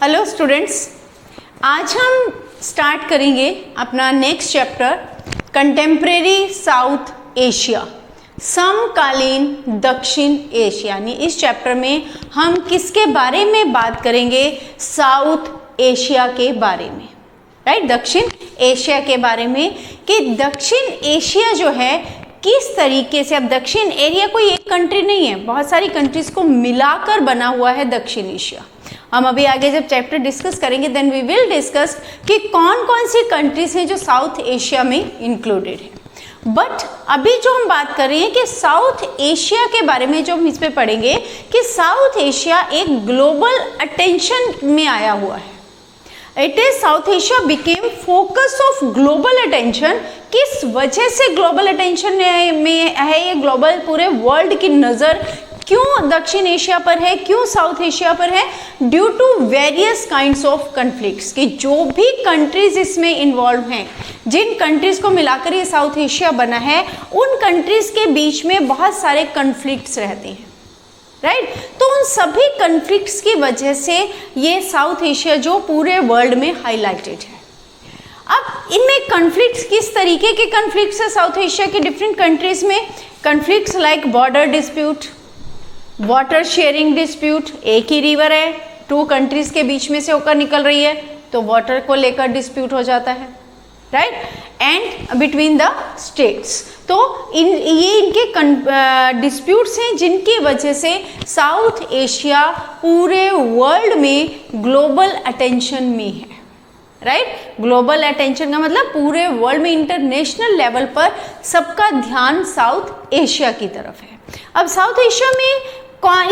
Hello students, आज हम start करेंगे अपना next chapter contemporary south Asia, समकालीन दक्षिण एशिया। यानी इस चैप्टर में हम किसके बारे में बात करेंगे? साउथ एशिया के बारे में, राइट, दक्षिण एशिया के बारे में कि दक्षिण एशिया जो है किस तरीके से, अब दक्षिण एरिया कोई एक कंट्री नहीं है, बहुत सारी कंट्रीज को मिलाकर बना हुआ है दक्षिण एशिया। हम अभी आगे जब चैप्टर डिस्कस करेंगे देन वी विल डिस्कस कि कौन कौन सी कंट्रीज हैं जो साउथ एशिया में इंक्लूडेड है। बट अभी जो हम बात कर रहे हैं कि साउथ एशिया के बारे में, जो हम इस पे पढ़ेंगे कि साउथ एशिया एक ग्लोबल अटेंशन में आया हुआ है। It is south Asia became focus of global attention. किस वजह से ग्लोबल अटेंशन में है ये? ग्लोबल पूरे वर्ल्ड की नज़र क्यों दक्षिण एशिया पर है, क्यों साउथ एशिया पर है? Due to various kinds of conflicts, कि जो भी कंट्रीज इसमें इन्वॉल्व हैं, जिन कंट्रीज को मिलाकर ये साउथ एशिया बना है, उन कंट्रीज के बीच में बहुत सारे कन्फ्लिक्ट्स रहते हैं, राइट। तो उन सभी कन्फ्लिक्ट्स की वजह से ये साउथ एशिया जो पूरे वर्ल्ड में हाईलाइटेड है। अब इनमें कन्फ्लिक्ट्स किस तरीके के कन्फ्लिक्ट्स है साउथ एशिया के डिफरेंट कंट्रीज में? Conflicts like border dispute, water sharing dispute. एक ही रिवर है, टू कंट्रीज के बीच में से होकर निकल रही है तो वाटर को लेकर डिस्प्यूट हो जाता है, right, and between the states. तो ये इनके डिस्प्यूट्स हैं जिनकी वजह से साउथ एशिया पूरे वर्ल्ड में ग्लोबल अटेंशन में है, राइट। ग्लोबल अटेंशन का मतलब पूरे वर्ल्ड में इंटरनेशनल लेवल पर सबका ध्यान साउथ एशिया की तरफ है। अब साउथ एशिया में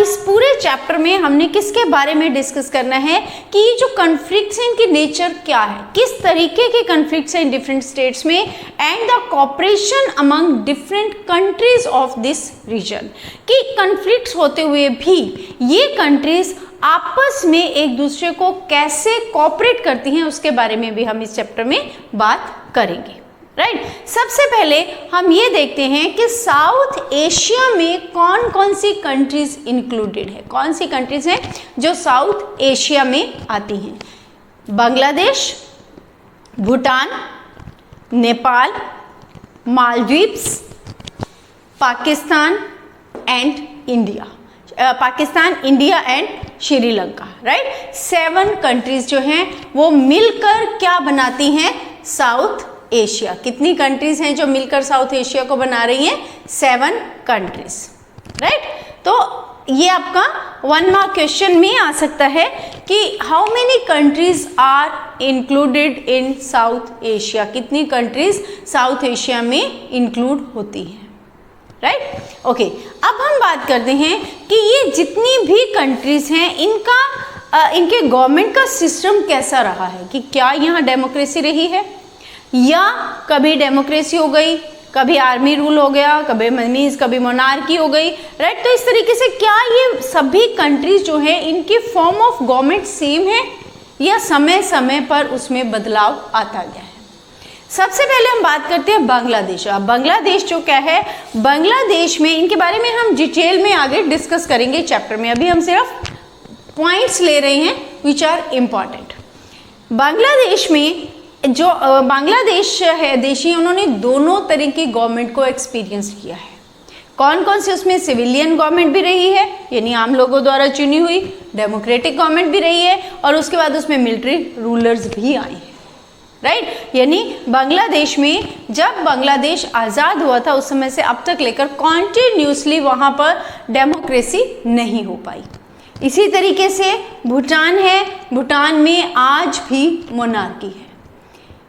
इस पूरे चैप्टर में हमने किसके बारे में डिस्कस करना है कि ये जो कन्फ्लिक्ट्स हैं इनकी नेचर क्या है, किस तरीके के कन्फ्लिक्ट्स हैं डिफरेंट स्टेट्स में, and the cooperation among different countries of this region. कि कन्फ्लिक्ट्स होते हुए भी ये कंट्रीज आपस में एक दूसरे को कैसे कोऑपरेट करती हैं उसके बारे में भी हम इस चैप्टर में बात करेंगे, राइट। सबसे पहले हम ये देखते हैं कि साउथ एशिया में कौन कौन सी कंट्रीज इंक्लूडेड है, कौन सी कंट्रीज हैं जो साउथ एशिया में आती हैं। Bangladesh, Bhutan, Nepal, Maldives, Pakistan and India. Pakistan, India and Sri Lanka, right. 7 countries जो हैं वो मिलकर क्या बनाती हैं? South Asia. कितनी कंट्रीज हैं जो मिलकर साउथ एशिया को बना रही हैं? 7 कंट्रीज, राइट। तो ये आपका 1 मार्क क्वेश्चन में आ सकता है कि how many countries are included in South Asia. कितनी कंट्रीज साउथ एशिया में इंक्लूड होती हैं, राइट। ओके, अब हम बात करते हैं कि ये जितनी भी कंट्रीज हैं इनके गवर्नमेंट का सिस्टम कैसा रहा है, कि क्या यहाँ डेमोक्रेसी रही है या कभी डेमोक्रेसी हो गई, कभी आर्मी रूल हो गया, कभी मोनार्की हो गई, राइट। तो इस तरीके से क्या ये सभी कंट्रीज जो हैं इनकी फॉर्म ऑफ गवर्नमेंट सेम है या समय समय पर उसमें बदलाव आता गया है? सबसे पहले हम बात करते हैं बांग्लादेश। अब बांग्लादेश जो क्या है, बांग्लादेश में इनके बारे में हम डिटेल में आगे डिस्कस करेंगे चैप्टर में। अभी हम सिर्फ पॉइंट्स ले रहे हैं विच आर इम्पॉर्टेंट। बांग्लादेश में जो बांग्लादेश है देशी, उन्होंने दोनों तरह की गवर्नमेंट को एक्सपीरियंस किया है। कौन कौन से? उसमें सिविलियन गवर्नमेंट भी रही है, यानी आम लोगों द्वारा चुनी हुई, डेमोक्रेटिक गवर्नमेंट भी रही है, और उसके बाद उसमें मिलिट्री रूलर्स भी आए हैं, राइट। यानी बांग्लादेश में जब बांग्लादेश आज़ाद हुआ था उस समय से अब तक लेकर कॉन्टिन्यूसली वहाँ पर डेमोक्रेसी नहीं हो पाई। इसी तरीके से भूटान है, भूटान में आज भी मोनार्की है।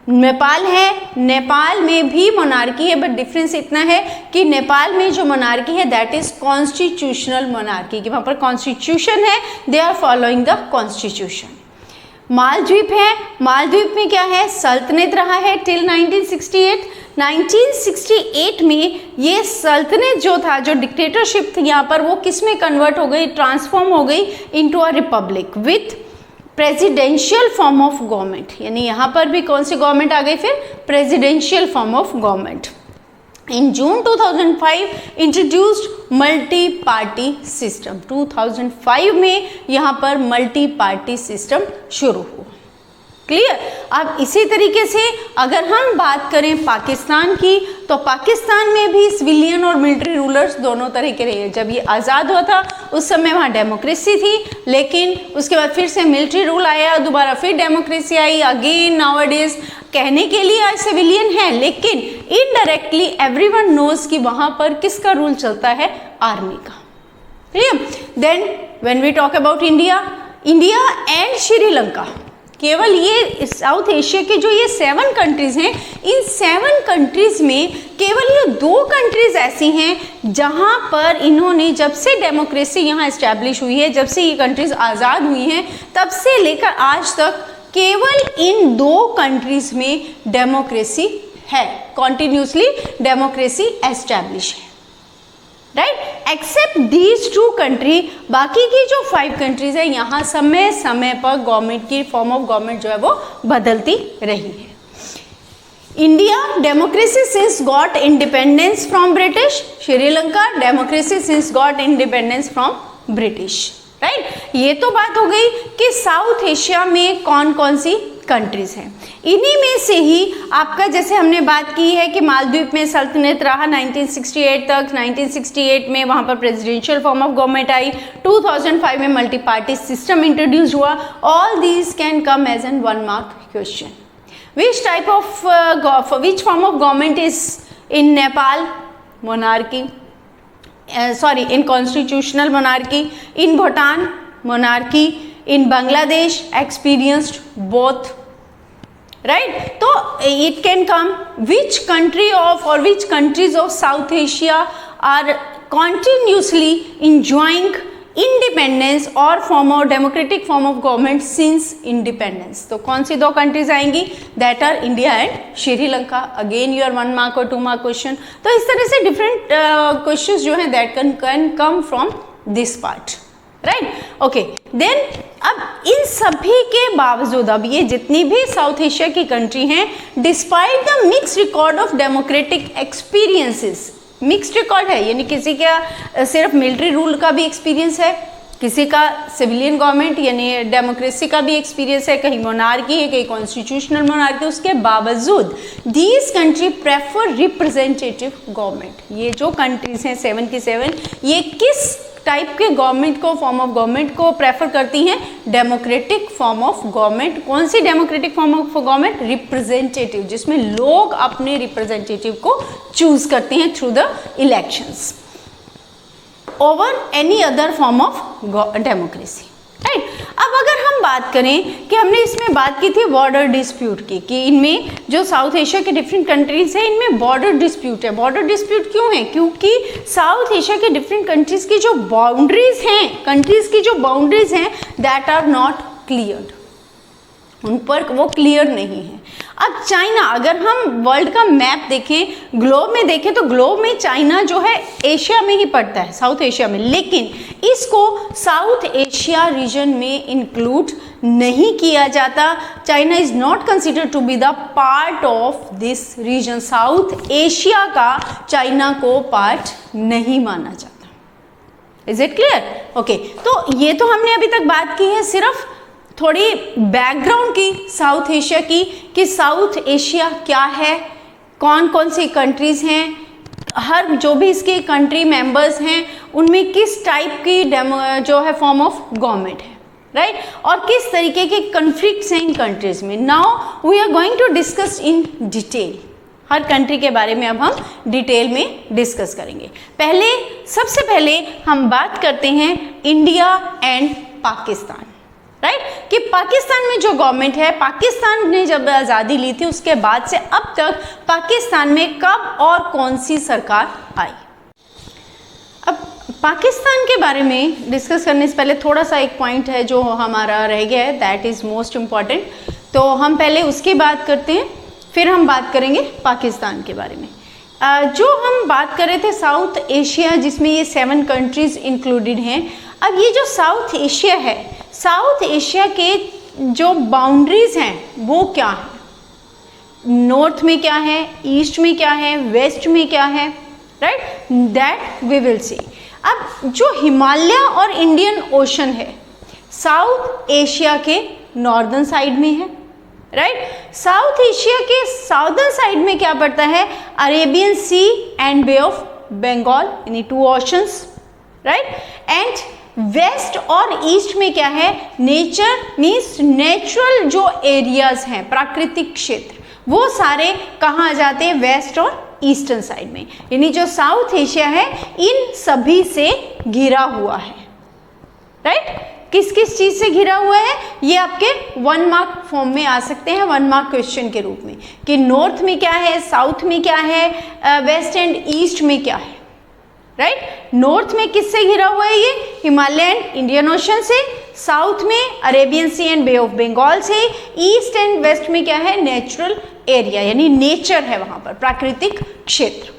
नेपाल है, नेपाल में भी मोनार्की है, बट डिफरेंस इतना है कि नेपाल में जो मोनार्की है दैट इज कॉन्स्टिट्यूशनल मोनार्की, कि वहाँ पर कॉन्स्टिट्यूशन है, they are following the constitution. Maldives है, मालदीव में क्या है? सल्तनत रहा है टिल 1968। 1968 में ये सल्तनत जो था, जो डिक्टेटरशिप थी यहाँ पर, वो किस में कन्वर्ट हो गई, ट्रांसफॉर्म हो गई into a republic with presidential form of government. यानी यहाँ पर भी कौन सी गवर्नमेंट आ गई? फिर presidential form of government. in June 2005 introduced multi party system. 2005 में यहाँ पर मल्टी पार्टी सिस्टम शुरू हुआ। क्लियर। अब इसी तरीके से अगर हम बात करें पाकिस्तान की, तो पाकिस्तान में भी सिविलियन और मिलिट्री रूलर्स दोनों तरह के रहे। जब ये आज़ाद हुआ था उस समय वहाँ डेमोक्रेसी थी, लेकिन उसके बाद फिर से मिलिट्री रूल आया, दोबारा फिर डेमोक्रेसी आई। अगेन नाउअडेज कहने के लिए आज सिविलियन है, लेकिन इनडायरेक्टली एवरीवन नोज कि वहाँ पर किसका रूल चलता है, आर्मी का। Clear. Then when we talk about India and Sri Lanka, केवल ये साउथ एशिया के जो ये 7 कंट्रीज हैं, इन 7 कंट्रीज में केवल ये 2 कंट्रीज ऐसी हैं जहां पर इन्होंने, जब से डेमोक्रेसी यहाँ इस्टेब्लिश हुई है, जब से ये कंट्रीज आज़ाद हुई हैं, तब से लेकर आज तक केवल इन 2 कंट्रीज में डेमोक्रेसी है, कॉन्टिन्यूसली डेमोक्रेसी एस्टैब्लिश है, राइट। एक्सेप्ट दीज 2 कंट्री, बाकी की जो 5 कंट्रीज है यहाँ समय समय पर गवर्नमेंट की फॉर्म ऑफ गवर्नमेंट जो है वो बदलती रही है। India democracy since got independence from British, Sri Lanka democracy since got independence from British, right. ये तो बात हो गई कि साउथ एशिया में कौन कौन सी कंट्रीज हैं। इन्हीं में से ही आपका, जैसे हमने बात की है कि मालदीव में सल्तनत रहा 1968 तक, 1968 में वहाँ पर प्रेसिडेंशियल फॉर्म ऑफ गवर्नमेंट आई, 2005 में मल्टी पार्टी सिस्टम इंट्रोड्यूस हुआ। All these can come as an 1 mark question. Which type of which form of government is in Nepal, monarchy, in constitutional monarchy, in Bhutan monarchy, in Bangladesh experienced both, right? So it can come, which country of or which countries of South Asia are continuously enjoying independence और form of democratic form of government since independence. तो कौन सी 2 countries आएंगी, that are India and Sri Lanka. Again your 1 mark और 2 mark question. तो इस तरह से डिफरेंट क्वेश्चंस जो हैं that can come from this part, right. Okay, then अब इन सभी के बावजूद, अब ये जितनी भी साउथ एशिया की कंट्री हैं, despite the mixed record of democratic experiences, mixed record है, यानी किसी का सिर्फ मिलिट्री रूल का भी एक्सपीरियंस है, किसी का सिविलियन गवर्नमेंट यानी डेमोक्रेसी का भी एक्सपीरियंस है, कहीं मोनार्की है, कहीं कॉन्स्टिट्यूशनल मोनार्की। उसके बावजूद these country prefer representative government. ये जो कंट्रीज हैं 7 की 7, ये किस टाइप के गवर्नमेंट को, फॉर्म ऑफ गवर्नमेंट को प्रेफर करती हैं, डेमोक्रेटिक फॉर्म ऑफ गवर्नमेंट। कौन सी democratic form of government, representative, जिसमें लोग अपने रिप्रेजेंटेटिव को चूज करते हैं through the elections over any other form of democracy, right. अब अगर हम बात करें कि हमने इसमें बात की थी बॉर्डर डिस्प्यूट की, कि इनमें जो साउथ एशिया के डिफरेंट कंट्रीज हैं इनमें बॉर्डर डिस्प्यूट है। बॉर्डर डिस्प्यूट क्यों है, क्योंकि साउथ एशिया के डिफरेंट कंट्रीज की जो बाउंड्रीज हैं, कंट्रीज की जो बाउंड्रीज हैं दैट आर नॉट क्लियर्ड, उन पर वो क्लियर नहीं है। अब चाइना, अगर हम वर्ल्ड का मैप देखें, ग्लोब में देखें, तो ग्लोब में चाइना जो है एशिया में ही पड़ता है, साउथ एशिया में, लेकिन इसको साउथ एशिया रीजन में इंक्लूड नहीं किया जाता। China is not considered to be the part of this region. South Asia का चाइना को पार्ट नहीं माना जाता। Is it clear? ओके, तो ये तो हमने अभी तक बात की है सिर्फ थोड़ी बैकग्राउंड की साउथ एशिया की, कि साउथ एशिया क्या है, कौन कौन सी कंट्रीज हैं, हर जो भी इसके कंट्री मेंबर्स हैं उनमें किस टाइप की जो है फॉर्म ऑफ गवर्नमेंट है, राइट, और किस तरीके के कन्फ्लिक्ट्स हैं इन कंट्रीज में। Now we are going to discuss in detail, हर कंट्री के बारे में अब हम डिटेल में डिस्कस करेंगे। सबसे पहले हम बात करते हैं इंडिया एंड पाकिस्तान, राइट, कि पाकिस्तान में जो गवर्नमेंट है, पाकिस्तान ने जब आज़ादी ली थी उसके बाद से अब तक पाकिस्तान में कब और कौन सी सरकार आई। अब पाकिस्तान के बारे में डिस्कस करने से पहले थोड़ा सा एक पॉइंट है जो हमारा रह गया है, दैट इज़ मोस्ट इम्पॉर्टेंट, तो हम पहले उसकी बात करते हैं, फिर हम बात करेंगे पाकिस्तान के बारे में। जो हम बात कर रहे थे साउथ एशिया, जिसमें ये 7 कंट्रीज इंक्लूडेड हैं। अब ये जो साउथ एशिया है, साउथ एशिया के जो बाउंड्रीज हैं वो क्या हैं, नॉर्थ में क्या है, ईस्ट में क्या है, वेस्ट में क्या है, right, that we will see. अब जो हिमालय और इंडियन ओशन है साउथ एशिया के नॉर्दर्न साइड में है, राइट। साउथ एशिया के साउदर्न साइड में क्या पड़ता है, Arabian Sea and Bay of Bengal, यानी 2 ओशंस, राइट। एंड वेस्ट और ईस्ट में क्या है, नेचर मीन्स नेचुरल जो एरियाज हैं, प्राकृतिक क्षेत्र, वो सारे कहाँ आ जाते हैं, वेस्ट और ईस्टर्न साइड में। यानी जो साउथ एशिया है इन सभी से घिरा हुआ है, राइट। किस किस चीज से घिरा हुआ है, ये आपके 1 मार्क फॉर्म में आ सकते हैं, 1 मार्क क्वेश्चन के रूप में, कि नॉर्थ में क्या है, साउथ में क्या है, वेस्ट एंड ईस्ट में क्या है, राइट। नॉर्थ में किससे घिरा हुआ है, ये हिमालय एंड इंडियन ओशन से, साउथ में Arabian Sea and Bay of Bengal से, ईस्ट एंड वेस्ट में क्या है, नेचुरल एरिया, यानी नेचर है वहां पर, प्राकृतिक क्षेत्र।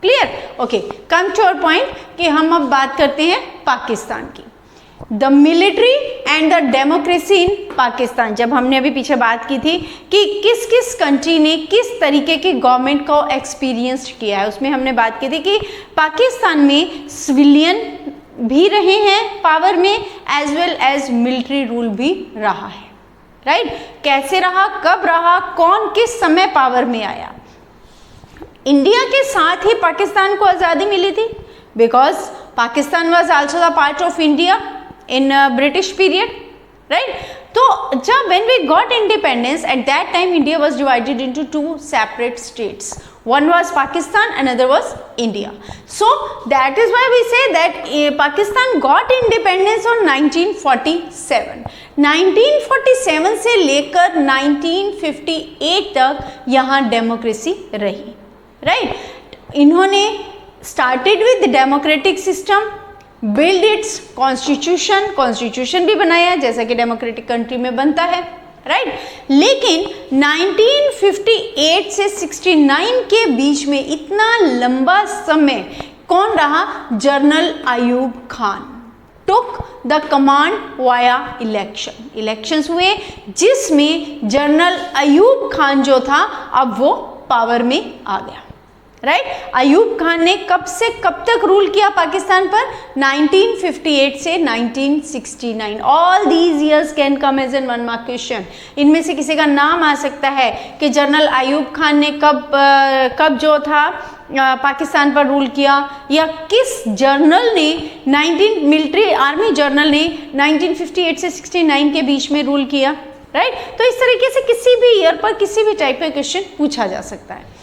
Clear, okay. Come to our point कि हम अब बात करते हैं पाकिस्तान की। The military and the democracy in Pakistan, जब हमने अभी पीछे बात की थी कि किस किस कंट्री ने किस तरीके की गवर्नमेंट को एक्सपीरियंस किया है, उसमें हमने बात की थी कि पाकिस्तान में सिविलियन भी रहे हैं पावर में, as well as military rule भी रहा है, राइट। कैसे रहा, कब रहा, कौन किस समय पावर में आया। इंडिया के साथ ही पाकिस्तान को आज़ादी मिली थी, because Pakistan was also the part of India in British period, right? तो जब when we got independence, at that time India was divided into 2 separate states. One was Pakistan, another was India. So that is why we say that Pakistan got independence on 1947. 1947 से लेकर 1958 तक यहाँ democracy रही, right? इन्होंने started with democratic system, build its constitution, constitution भी बनाया जैसा कि डेमोक्रेटिक कंट्री में बनता है, राइट। लेकिन 1958 से 69 के बीच में इतना लंबा समय कौन रहा, general Ayub Khan took the command via election. Elections हुए जिसमें जनरल अयूब खान जो था अब वो पावर में आ गया, राइट। अयूब खान ने कब से कब तक रूल किया पाकिस्तान पर, 1958 से 1969। All these years can come as an 1 mark question. इनमें से किसी का नाम आ सकता है कि जनरल अयूब खान ने कब जो था पाकिस्तान पर रूल किया, या किस जर्नल ने मिलिट्री आर्मी जर्नल ने 1958 से 69 के बीच में रूल किया, राइट। तो इस तरीके से किसी भी ईयर पर किसी भी टाइप का क्वेश्चन पूछा जा सकता है।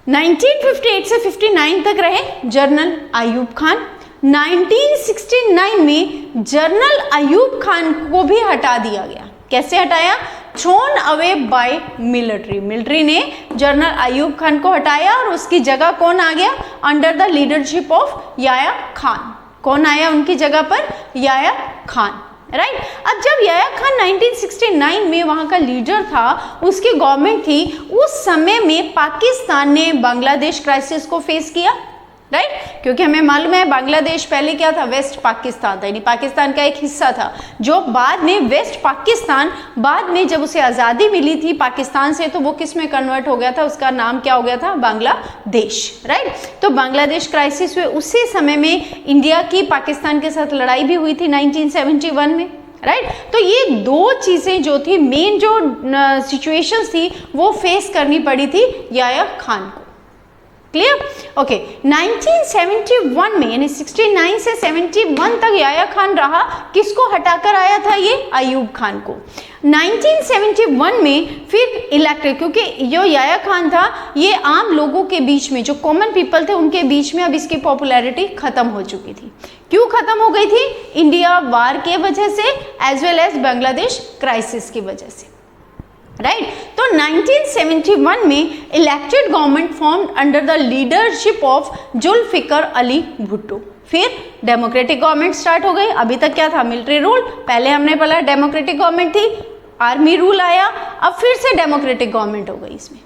1958 से 59 तक रहे जनरल अयूब खान। 1969 में जनरल अयूब खान को भी हटा दिया गया। कैसे हटाया, thrown away by military. Military ने जनरल अयूब खान को हटाया और उसकी जगह कौन आ गया, under the leadership of Yahya Khan. कौन आया उनकी जगह पर, याया खान, राइट। अब जब याया खान 1969 में वहाँ का लीडर था, उसकी गवर्नमेंट थी, उस समय में पाकिस्तान ने बांग्लादेश क्राइसिस को फेस किया, राइट। क्योंकि हमें मालूम है बांग्लादेश पहले क्या था, वेस्ट पाकिस्तान था, यानी पाकिस्तान का एक हिस्सा था, जो बाद में वेस्ट पाकिस्तान, बाद में जब उसे आज़ादी मिली थी पाकिस्तान से, तो वो किस में कन्वर्ट हो गया था, उसका नाम क्या हो गया था, बांग्लादेश, राइट। तो बांग्लादेश क्राइसिस हुए, उसी समय में इंडिया की पाकिस्तान के साथ लड़ाई भी हुई थी 1971 में, राइट। तो ये 2 चीज़ें जो थी, मेन जो सिचुएशंस थी, वो फेस करनी पड़ी थी याया खान को। Clear, okay. 1971 में, यानी 69 से 71 तक याया खान रहा। किसको हटाकर आया था, ये अयूब खान को। 1971 में फिर इलेक्टेड, क्योंकि जो याया खान था ये आम लोगों के बीच में, जो कॉमन पीपल थे उनके बीच में अब इसकी पॉपुलैरिटी खत्म हो चुकी थी। क्यों खत्म हो गई थी, इंडिया वार के वजह से, as well as Bangladesh crisis की वजह से, राइट। तो 1971 में elected government formed under the leadership of Zulfikar Ali Bhutto. फिर डेमोक्रेटिक गवर्नमेंट स्टार्ट हो गई। अभी तक क्या था, मिलिट्री रूल, पहले हमने पढ़ा डेमोक्रेटिक गवर्नमेंट थी, आर्मी रूल आया, अब फिर से डेमोक्रेटिक गवर्नमेंट हो गई इसमें।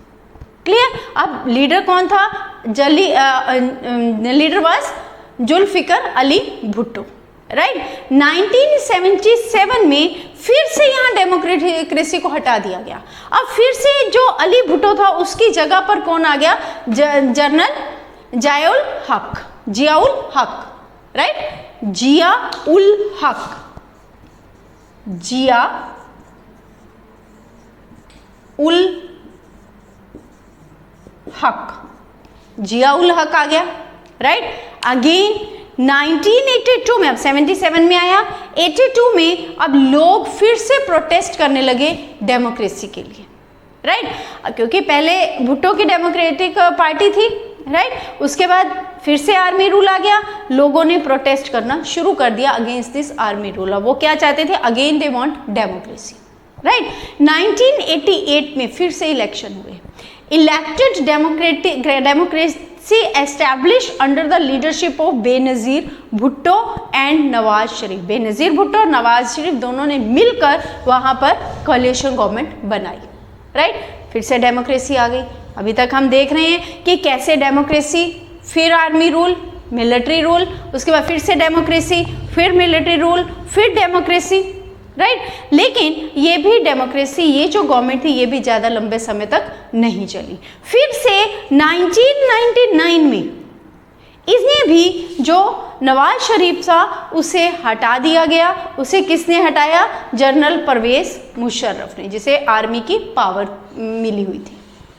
क्लियर, अब लीडर कौन था, leader was Zulfikar Ali Bhutto, right. 1977 में फिर से यहाँ डेमोक्रेटिक डेमोक्रेसी को हटा दिया गया। अब फिर से जो अली भुट्टो था उसकी जगह पर कौन आ गया, जनरल जियाउल हक, राइट, जियाउल हक आ गया, राइट। अगेन 1982 में, अब 77 में आया, 82 में अब लोग फिर से प्रोटेस्ट करने लगे डेमोक्रेसी के लिए, राइट। क्योंकि पहले भुट्टो की डेमोक्रेटिक पार्टी थी, राइट, उसके बाद फिर से आर्मी रूल आ गया, लोगों ने प्रोटेस्ट करना शुरू कर दिया अगेंस्ट दिस आर्मी रूल। वो क्या चाहते थे, again they want democracy, right. 1988 में फिर से इलेक्शन हुए, elected democracy establish under the leadership of Benazir Bhutto and Nawaz Sharif. Benazir Bhutto और नवाज शरीफ दोनों ने मिलकर वहां पर कोalition गवर्नमेंट बनाई, राइट। फिर से डेमोक्रेसी आ गई। अभी तक हम देख रहे हैं कि कैसे डेमोक्रेसी, फिर आर्मी रूल, मिलिट्री रूल, उसके बाद फिर से डेमोक्रेसी, फिर मिलिट्री रूल, फिर डेमोक्रेसी, राइट। लेकिन ये भी डेमोक्रेसी, ये जो गवर्नमेंट थी ये भी ज़्यादा लंबे समय तक नहीं चली। फिर से 1999 में इसने भी जो नवाज शरीफ था उसे हटा दिया गया। उसे किसने हटाया, जनरल परवेज मुशर्रफ ने, जिसे आर्मी की पावर मिली हुई थी,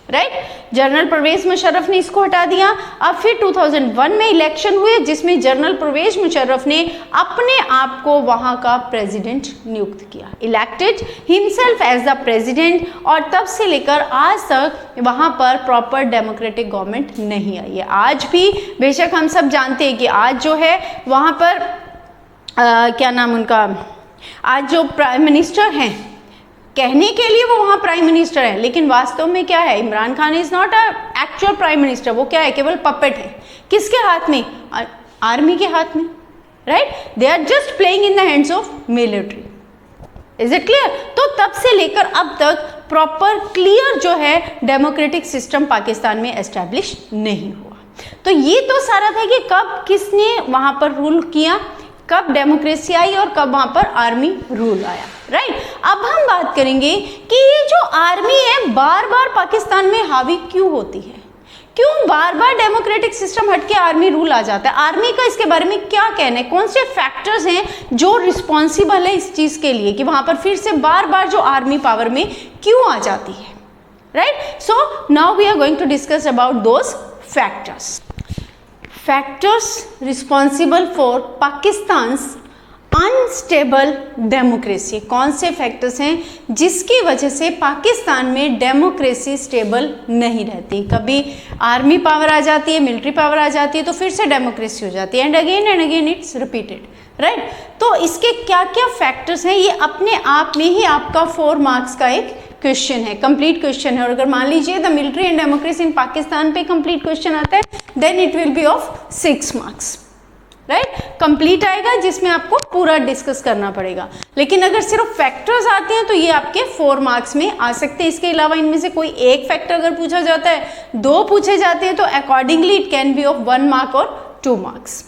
राइट। जनरल परवेज मुशर्रफ ने इसको हटा दिया। अब फिर 2001 में इलेक्शन हुए जिसमें जनरल परवेज मुशर्रफ ने अपने आप को वहां का प्रेसिडेंट नियुक्त किया, elected himself as the president. और तब से लेकर आज तक वहां पर प्रॉपर डेमोक्रेटिक गवर्नमेंट नहीं आई है। आज भी बेशक हम सब जानते हैं कि आज जो है वहां पर क्या नाम उनका, आज जो प्राइम मिनिस्टर हैं, कहने के लिए वो वहाँ प्राइम मिनिस्टर है, लेकिन वास्तव में क्या है, Imran Khan is not a actual prime minister. वो क्या है, केवल पपेट है। किसके हाथ में, आर्मी के हाथ में, right. They are just playing in the hands of military. Is it clear? तो तब से लेकर अब तक प्रॉपर क्लियर जो है डेमोक्रेटिक सिस्टम पाकिस्तान में एस्टैब्लिश नहीं हुआ। तो ये तो सारा था कि कब किसने वहाँ पर रूल किया, कब डेमोक्रेसी आई और कब वहाँ पर आर्मी रूल आया, राइट। अब हम बात करेंगे कि ये जो आर्मी है बार बार पाकिस्तान में हावी क्यों होती है, क्यों बार बार डेमोक्रेटिक सिस्टम हटके आर्मी रूल आ जाता है। आर्मी का इसके बारे में क्या कहना है, कौन से फैक्टर्स हैं जो रिस्पॉन्सिबल है इस चीज़ के लिए कि वहाँ पर फिर से बार बार जो आर्मी पावर में क्यों आ जाती है, right. So now we are going to discuss about those factors. Factors responsible for Pakistan's unstable democracy. कौन से फैक्टर्स हैं जिसकी वजह से पाकिस्तान में डेमोक्रेसी स्टेबल नहीं रहती। कभी आर्मी पावर आ जाती है, मिलिट्री पावर आ जाती है, तो फिर से डेमोक्रेसी हो जाती है, and again it's repeated, right. तो इसके क्या क्या फैक्टर्स हैं, ये अपने आप में ही आपका 4 मार्क्स का एक क्वेश्चन है, कंप्लीट क्वेश्चन है। और अगर मान लीजिए the military and democracy in Pakistan पे कंप्लीट क्वेश्चन आता है, then it will be of 6 marks, right. Complete आएगा जिसमें आपको पूरा डिस्कस करना पड़ेगा। लेकिन अगर सिर्फ फैक्टर्स आते हैं तो ये आपके 4 मार्क्स में आ सकते हैं। इसके अलावा इनमें से कोई एक फैक्टर अगर पूछा जाता है, 2 पूछे जाते हैं, तो accordingly it can be of 1 mark और 2 मार्क्स।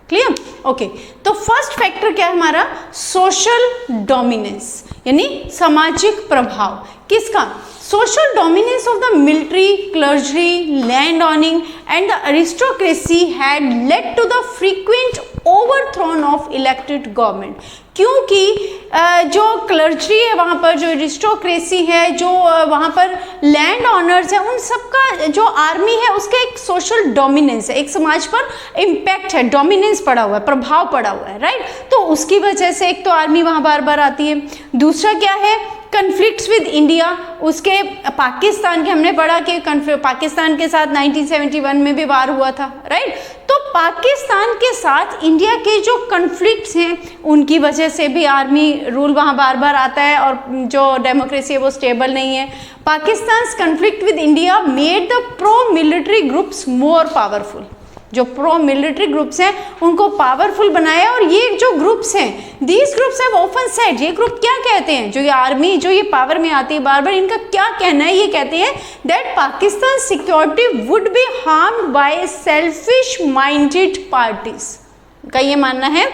क्लियर? ओके। तो फर्स्ट फैक्टर क्या है हमारा, सोशल डोमिनेंस, यानी सामाजिक प्रभाव। किसका? Social dominance of the military, clergy, land owning and the aristocracy had led to the frequent overthrown of elected government. क्योंकि जो क्लर्जी है वहाँ पर, जो अरिस्टोक्रेसी है, जो वहाँ पर लैंड ऑनर्स है, उन सबका जो आर्मी है उसका एक सोशल डोमिनेंस है, एक समाज पर इम्पैक्ट है, डोमिनेंस पड़ा हुआ है, प्रभाव पड़ा हुआ है, राइट। तो उसकी वजह से एक तो आर्मी वहाँ बार बार आती है। दूसरा क्या है, कन्फ्लिक्ट्स विद इंडिया। उसके पाकिस्तान के हमने पढ़ा कि पाकिस्तान के साथ 1971 में भी वार हुआ था, राइट। तो पाकिस्तान के साथ इंडिया के जो कन्फ्लिक्ट्स हैं उनकी वजह से भी आर्मी रूल वहाँ बार बार आता है और जो डेमोक्रेसी है वो स्टेबल नहीं है। Pakistan conflict with India made the pro military groups more powerful. जो प्रो मिलिट्री ग्रुप्स हैं उनको पावरफुल बनाया। और ये जो ग्रुप्स हैं, these groups have often said, ये ग्रुप क्या कहते हैं, जो ये आर्मी जो ये पावर में आती है बार बार, इनका क्या कहना है, ये कहते हैं that Pakistan security would be harmed by selfish minded parties. का ये मानना है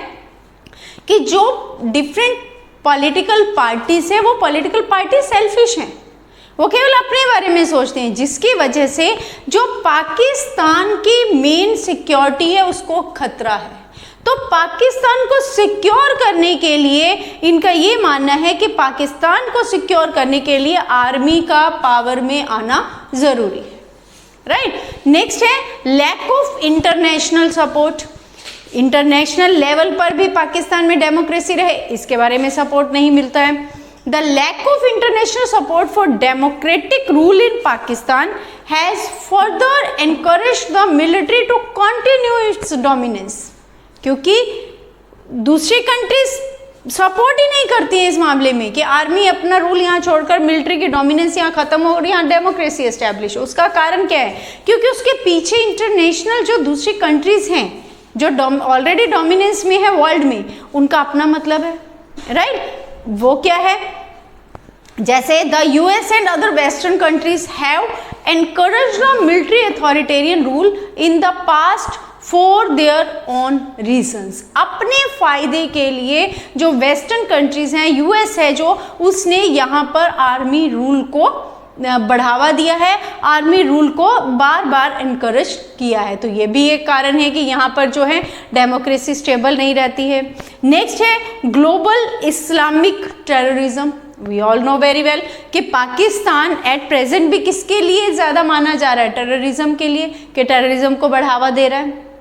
कि जो डिफरेंट पॉलिटिकल पार्टीज है वो पॉलिटिकल पार्टी सेल्फिश हैं, वो केवल अपने बारे में सोचते हैं, जिसकी वजह से जो पाकिस्तान की मेन सिक्योरिटी है उसको खतरा है। तो पाकिस्तान को सिक्योर करने के लिए इनका ये मानना है कि पाकिस्तान को सिक्योर करने के लिए आर्मी का पावर में आना जरूरी है, राइट। नेक्स्ट है lack of international support. International level पर भी पाकिस्तान में डेमोक्रेसी रहे, इसके बारे में सपोर्ट नहीं मिलता है। The lack of international support for democratic rule in Pakistan has further encouraged the military to continue its dominance. क्योंकि दूसरी कंट्रीज सपोर्ट ही नहीं करती है इस मामले में कि आर्मी अपना रूल यहाँ छोड़कर मिलिट्री की डोमिनेंस यहाँ खत्म हो और यहाँ डेमोक्रेसी एस्टेब्लिश। उसका कारण क्या है? क्योंकि उसके पीछे इंटरनेशनल जो दूसरी कंट्रीज हैं जो ऑलरेडी डोमिनेंस में है वर्ल्ड में, उनका अपना मतलब है, राइट। वो क्या है? जैसे the US and other western countries have encouraged the military authoritarian rule in the past for their own reasons. अपने फायदे के लिए जो वेस्टर्न कंट्रीज हैं, यूएस है जो, उसने यहाँ पर आर्मी रूल को बढ़ावा दिया है, आर्मी रूल को बार बार इनकरेज किया है। तो ये भी एक कारण है कि यहाँ पर जो है डेमोक्रेसी स्टेबल नहीं रहती है। नेक्स्ट है global Islamic terrorism. We all know very well कि पाकिस्तान एट प्रेजेंट भी किसके लिए ज़्यादा माना जा रहा है? टेररिज्म के लिए, कि टेररिज्म को बढ़ावा दे रहा है,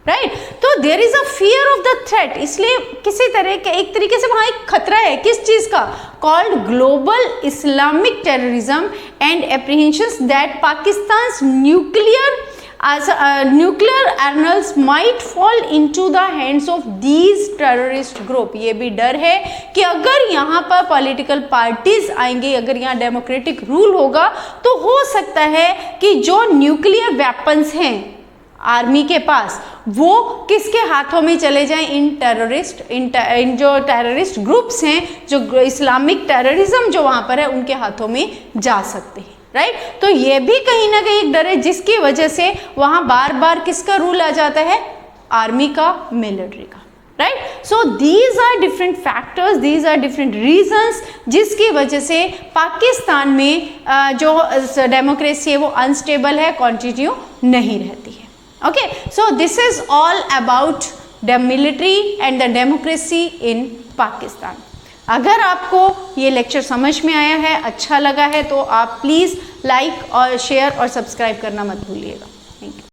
राइट। तो there is a fear of the threat, इसलिए किसी तरह के एक तरीके से वहाँ एक खतरा है, किस चीज़ का? Called global Islamic terrorism and apprehensions that Pakistan's nuclear arsenals might fall into the hands of these terrorist group. ये भी डर है कि अगर यहाँ पर पॉलिटिकल पार्टीज आएंगे, अगर यहाँ डेमोक्रेटिक रूल होगा, तो हो सकता है कि जो न्यूक्लियर वेपन्स हैं आर्मी के पास, वो किसके हाथों में चले जाएं? इन जो टेररिस्ट ग्रुप्स हैं, जो इस्लामिक टेररिज्म जो वहाँ पर है, उनके हाथों में जा सकते हैं, राइट। तो ये भी कहीं ना कहीं एक डर है, जिसकी वजह से वहाँ बार बार किसका रूल आ जाता है? आर्मी का, मिलिट्री का, right. So these are different factors, these are different reasons, जिसकी वजह से पाकिस्तान में जो डेमोक्रेसी है वो अनस्टेबल है, कंटिन्यू नहीं रहती है। Okay, so this is all about the military and the democracy in Pakistan. अगर आपको ये लेक्चर समझ में आया है, अच्छा लगा है, तो आप प्लीज़ लाइक और शेयर और सब्सक्राइब करना मत भूलिएगा। Thank you.